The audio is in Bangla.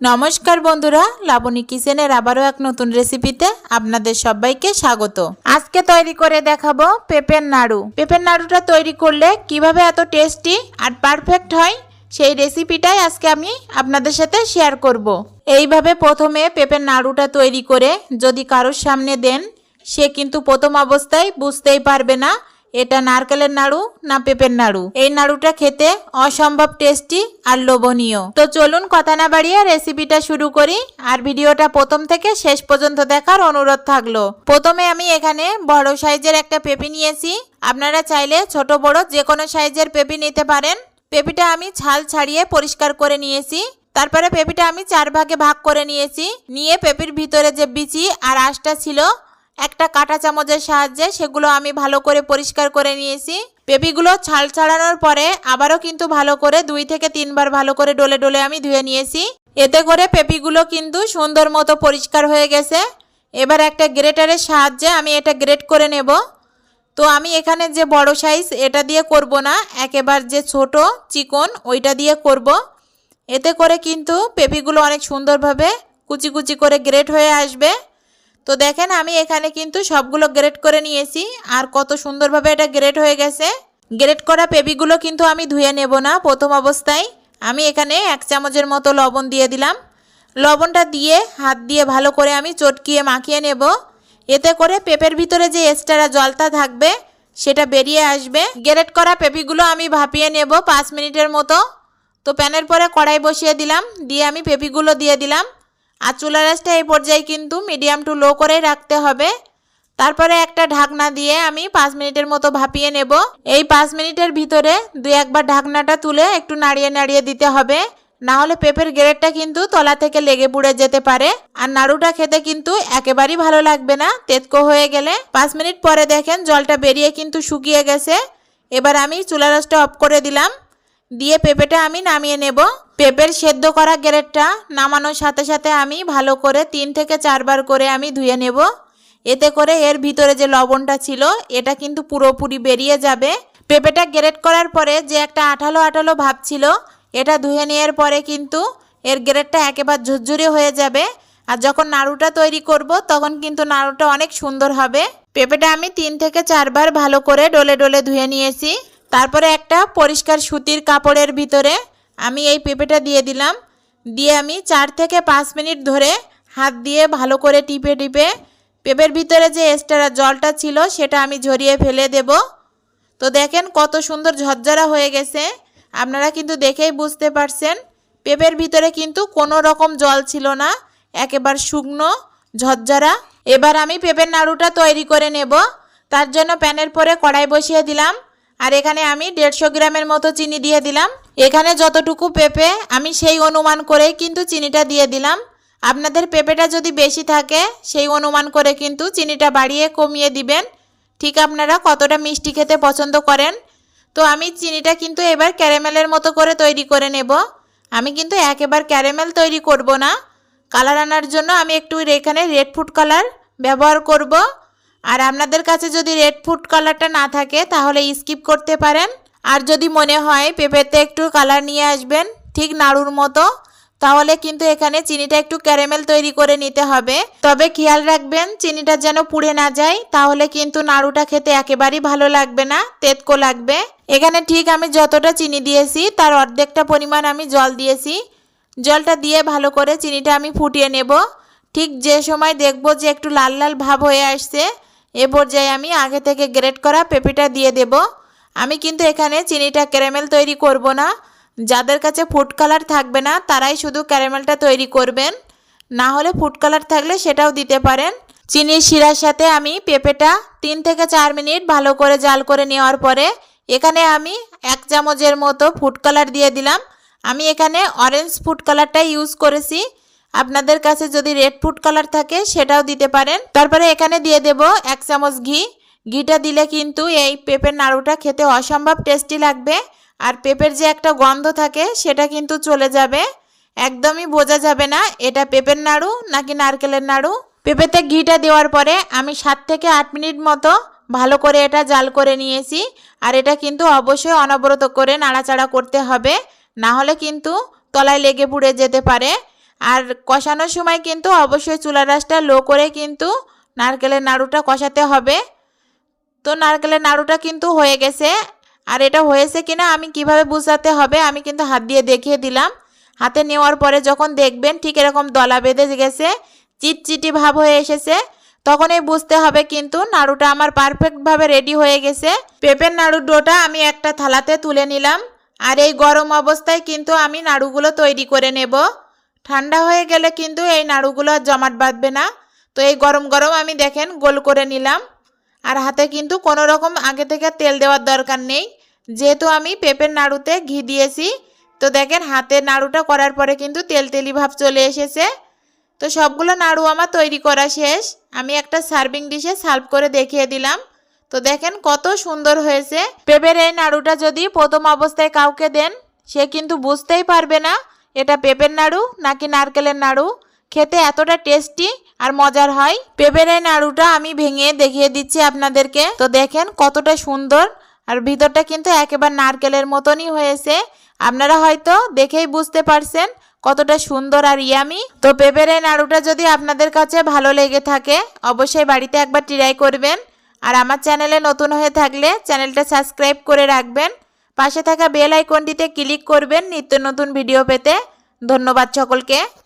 নমস্কার বন্ধুরা, লাবণী কিচেনের আবারও এক নতুন রেসিপিতে আপনাদের সবাইকে স্বাগত। আজকে তৈরি করে দেখাবো পেঁপের নাড়ু। পেঁপের নাড়ুটা তৈরি করলে কিভাবে এত টেস্টি আর পারফেক্ট হয় সেই রেসিপিটাই আজকে আমি আপনাদের সাথে শেয়ার করব। এইভাবে প্রথমে পেঁপের নাড়ুটা তৈরি করে যদি কারোর সামনে দেন, সে কিন্তু প্রথম অবস্থায় বুঝতেই পারবে না এটা নারকেলের নাড়ু না পেঁপের নাড়ু। এই নাড়ুটা খেতে অসম্ভব টেস্টি আর লোভনীয়। তো চলুন কথা না বাড়িয়ে রেসিপিটা শুরু করি, আর ভিডিওটা প্রথম থেকে শেষ পর্যন্ত দেখার অনুরোধ থাকলো। প্রথমে আমি এখানে বড় সাইজের একটা পেঁপে নিয়েছি। আপনারা চাইলে ছোট বড় যে কোনো সাইজের পেঁপে নিতে পারেন। পেঁপেটা আমি ছাল ছাড়িয়ে পরিষ্কার করে নিয়েছি। তারপরে পেঁপেটা আমি 4 ভাগে ভাগ করে নিয়েছি। নিয়ে পেঁপের ভিতরে যে বিচি আর আঁশটা ছিল, একটা কাঁটা চামচের সাহায্যে সেগুলো আমি ভালো করে পরিষ্কার করে নিয়েছি। পেঁপেগুলো ছাল ছাড়ানোর পরে আবারও কিন্তু ভালো করে 2 থেকে 3 বার ভালো করে ডলে ডলে আমি ধুয়ে নিয়েছি। এতে করে পেঁপেগুলো কিন্তু সুন্দর মতো পরিষ্কার হয়ে গেছে। এবার একটা গ্রেটারের সাহায্যে আমি এটা গ্রেট করে নেব। তো আমি এখানে যে বড় সাইজ এটা দিয়ে করব না, একেবারে যে ছোট চিকন ওইটা দিয়ে করব। এতে করে কিন্তু পেঁপেগুলো অনেক সুন্দরভাবে কুচি কুচি করে গ্রেট হয়ে আসবে। তো দেখেন আমি এখানে কিন্তু সবগুলো গ্রেট করে নিয়েছি, আর কত সুন্দরভাবে এটা গ্রেট হয়ে গেছে। গ্রেট করা পেঁপেগুলো কিন্তু আমি ধুয়ে নেব না প্রথম অবস্থায়। আমি এখানে 1 চামচের মতো লবণ দিয়ে দিলাম। লবণটা দিয়ে হাত দিয়ে ভালো করে আমি চটকিয়ে মাখিয়ে নেব। এতে করে পেঁপের ভিতরে যে এক্সট্রা জলটা থাকবে সেটা বেরিয়ে আসবে। গ্রেট করা পেঁপেগুলো আমি ভাপিয়ে নেব 5 মিনিটের মতো। তো প্যানের পরে কড়াই বসিয়ে দিলাম, দিয়ে আমি পেঁপেগুলো দিয়ে দিলাম। আর চুলার আঁচটা এই পর্যায়ে কিন্তু মিডিয়াম টু লো করে রাখতে হবে। তারপরে একটা ঢাকনা দিয়ে আমি 5 মিনিটের মতো ভাপিয়ে নেব। এই 5 মিনিটের ভিতরে 2-1 বার ঢাকনাটা তুলে একটু নাড়িয়ে নাড়িয়ে দিতে হবে, না হলে পেঁপের গ্রেটটা কিন্তু তলা থেকে লেগে পুড়ে যেতে পারে। আর নাড়ুটা খেতে কিন্তু একেবারেই ভালো লাগবে না তেতকো হয়ে গেলে। 5 মিনিট পরে দেখেন জলটা বেরিয়ে কিন্তু শুকিয়ে গেছে। এবার আমি চুলার আঁচটা অফ করে দিলাম, দিয়ে পেঁপেটা আমি নামিয়ে নেব। পেঁপের সেদ্ধ করা গ্রেটটা নামানোর সাথে সাথে আমি ভালো করে 3 থেকে 4 বার করে আমি ধুয়ে নেব। এতে করে এর ভিতরে যে লবণটা ছিল এটা কিন্তু পুরোপুরি বেরিয়ে যাবে। পেঁপেটা গ্রেট করার পরে যে একটা আঠালো আঠালো ভাব ছিল, এটা ধুয়ে নেওয়ার পরে কিন্তু এর গ্রেটটা একেবারে ঝুরঝুরে হয়ে যাবে। আর যখন নাড়ুটা তৈরি করব তখন কিন্তু নাড়ুটা অনেক সুন্দর হবে। পেঁপেটা আমি 3 থেকে 4 বার ভালো করে ডলে ডলে ধুয়ে নিয়েছি। তারপরে একটা পরিষ্কার সুতির কাপড়ের ভিতরে আমি এই পেঁপেটা দিয়ে দিলাম। দিয়ে আমি 4 থেকে 5 মিনিট ধরে হাত দিয়ে ভালো করে টিপে টিপে পেঁপের ভিতরে যে এক্সট্রা জলটা ছিল সেটা আমি ঝরিয়ে ফেলে দেব। তো দেখেন কত সুন্দর ঝরঝরা হয়ে গেছে। আপনারা কিন্তু দেখেই বুঝতে পারছেন পেঁপের ভিতরে কিন্তু কোনো রকম জল ছিল না, একেবারে শুকনো ঝরঝরা। এবার আমি পেঁপের নাড়ুটা তৈরি করে নেব। তার জন্য প্যানের পরে কড়াই বসিয়ে দিলাম, আর এখানে আমি 150 গ্রামের মতো চিনি দিয়ে দিলাম। এখানে যতটুকু পেঁপে আমি সেই অনুমান করে কিন্তু চিনিটা দিয়ে দিলাম। আপনাদের পেঁপেটা যদি বেশি থাকে সেই অনুমান করে কিন্তু চিনিটা বাড়িয়ে কমিয়ে দিবেন, ঠিক আপনারা কতটা মিষ্টি খেতে পছন্দ করেন। তো আমি চিনিটা কিন্তু এবার ক্যারামেলের মতো করে তৈরি করে নেব। আমি কিন্তু একেবারে ক্যারামেল তৈরি করব না, কালার আনার জন্য আমি একটু এখানে রেড ফুড কালার ব্যবহার করব। আর আপনাদের কাছে যদি রেড ফুড কালারটা না থাকে তাহলে স্কিপ করতে পারেন। আর যদি মনে হয় পেঁপেতে একটু কালার নিয়ে আসবেন ঠিক নাড়ুর মতো, তাহলে কিন্তু এখানে চিনিটা একটু ক্যারামেল তৈরি করে নিতে হবে। তবে খেয়াল রাখবেন চিনিটা যেন পুড়ে না যায়, তাহলে কিন্তু নাড়ুটা খেতে একেবারেই ভালো লাগবে না, তেতকো লাগবে। এখানে ঠিক আমি যতটা চিনি দিয়েছি তার অর্ধেকটা পরিমাণ আমি জল দিয়েছি। জলটা দিয়ে ভালো করে চিনিটা আমি ফুটিয়ে নেব। ঠিক যে সময় দেখব যে একটু লাল লাল ভাব হয়ে আসছে, এ পর্যায়ে আমি আগে থেকে গ্রেট করা পেঁপেটা দিয়ে দেব। আমি কিন্তু এখানে চিনিটা ক্যারামেল তৈরি করব না। যাদের কাছে ফুড কালার থাকবে না তারাই শুধু ক্যারামেলটা তৈরি করবেন, না হলে ফুড কালার থাকলে সেটাও দিতে পারেন। চিনির শিরার সাথে আমি পেঁপেটা 3 থেকে 4 মিনিট ভালো করে জাল করে নেওয়ার পরে এখানে আমি 1 চামচের মতো ফুড কালার দিয়ে দিলাম। আমি এখানে অরেঞ্জ ফুড কালারটা ইউজ করেছি, আপনাদের কাছে যদি রেড ফুড কালার থাকে সেটাও দিতে পারেন। তারপরে এখানে দিয়ে দেব 1 চামচ ঘি। ঘিটা দিলে কিন্তু এই পেঁপের নাড়ুটা খেতে অসম্ভব টেস্টি লাগবে। আর পেঁপের যে একটা গন্ধ থাকে সেটা কিন্তু চলে যাবে, একদমই বোঝা যাবে না এটা পেঁপের নাড়ু নাকি নারকেলের নাড়ু। পেঁপেতে ঘিটা দেওয়ার পরে আমি 7 থেকে 8 মিনিট মতো ভালো করে এটা জাল করে নিয়েছি। আর এটা কিন্তু অবশ্যই অনবরত করে নাড়াচাড়া করতে হবে, না হলে কিন্তু তলায় লেগে পুড়ে যেতে পারে। আর কষানোর সময় কিন্তু অবশ্যই চুলার আঁচটা লো করে কিন্তু নারকেলের নাড়ুটা কষাতে হবে। তো নারকেলের নাড়ুটা কিন্তু হয়ে গেছে। আর এটা হয়েছে কিনা আমি কিভাবে বুঝাতে হবে, আমি কিন্তু হাত দিয়ে দেখিয়ে দিলাম। হাতে নেওয়ার পরে যখন দেখবেন ঠিক এরকম দলা বেঁধে গেছে, চিটচিটি ভাব হয়ে এসেছে, তখনই বুঝতে হবে কিন্তু নাড়ুটা আমার পারফেক্টভাবে রেডি হয়ে গেছে। পেঁপের নাড়ুর ডোটা আমি একটা থালাতে তুলে নিলাম। আর এই গরম অবস্থায় কিন্তু আমি নাড়ুগুলো তৈরি করে নেব। ঠান্ডা হয়ে গেলে কিন্তু এই নাড়ুগুলো আর জমাট বাঁধবে না। তো এই গরম গরম আমি দেখেন গোল করে নিলাম। আর হাতে কিন্তু কোনো রকম আগে থেকে তেল দেওয়ার দরকার নেই, যেহেতু আমি পেঁপের নাড়ুতে ঘি দিয়েছি। তো দেখেন হাতে নাড়ুটা করার পরে কিন্তু তেল তেলি ভাব চলে এসেছে। তো সবগুলো নাড়ু আমার তৈরি করা শেষ। আমি একটা সার্ভিং ডিশে সার্ভ করে দেখিয়ে দিলাম। তো দেখেন কত সুন্দর হয়েছে। পেঁপের এই নাড়ুটা যদি প্রথম অবস্থায় কাউকে দেন, সে কিন্তু বুঝতেই পারবে না এটা পেঁপের নাড়ু নাকি নারকেলের নাড়ু। খেতে এতটা টেস্টি আর মজার হয়। পেঁপের এই নাড়ুটা আমি ভেঙে দেখিয়ে দিচ্ছি আপনাদেরকে। তো দেখেন কতটা সুন্দর, আর ভিতরটা কিন্তু একেবারে নারকেলের মতনই হয়েছে। আপনারা হয়তো দেখেই বুঝতে পারছেন কতটা সুন্দর আর ইয়ামি। তো পেঁপের এই নাড়ুটা যদি আপনাদের কাছে ভালো লেগে থাকে, অবশ্যই বাড়িতে একবার ট্রাই করবেন। আর আমার চ্যানেলে নতুন হয়ে থাকলে চ্যানেলটা সাবস্ক্রাইব করে রাখবেন। পাশে থাকা বেল আইকনটিতে ক্লিক করবেন নিত্য নতুন ভিডিও পেতে। ধন্যবাদ সকলকে।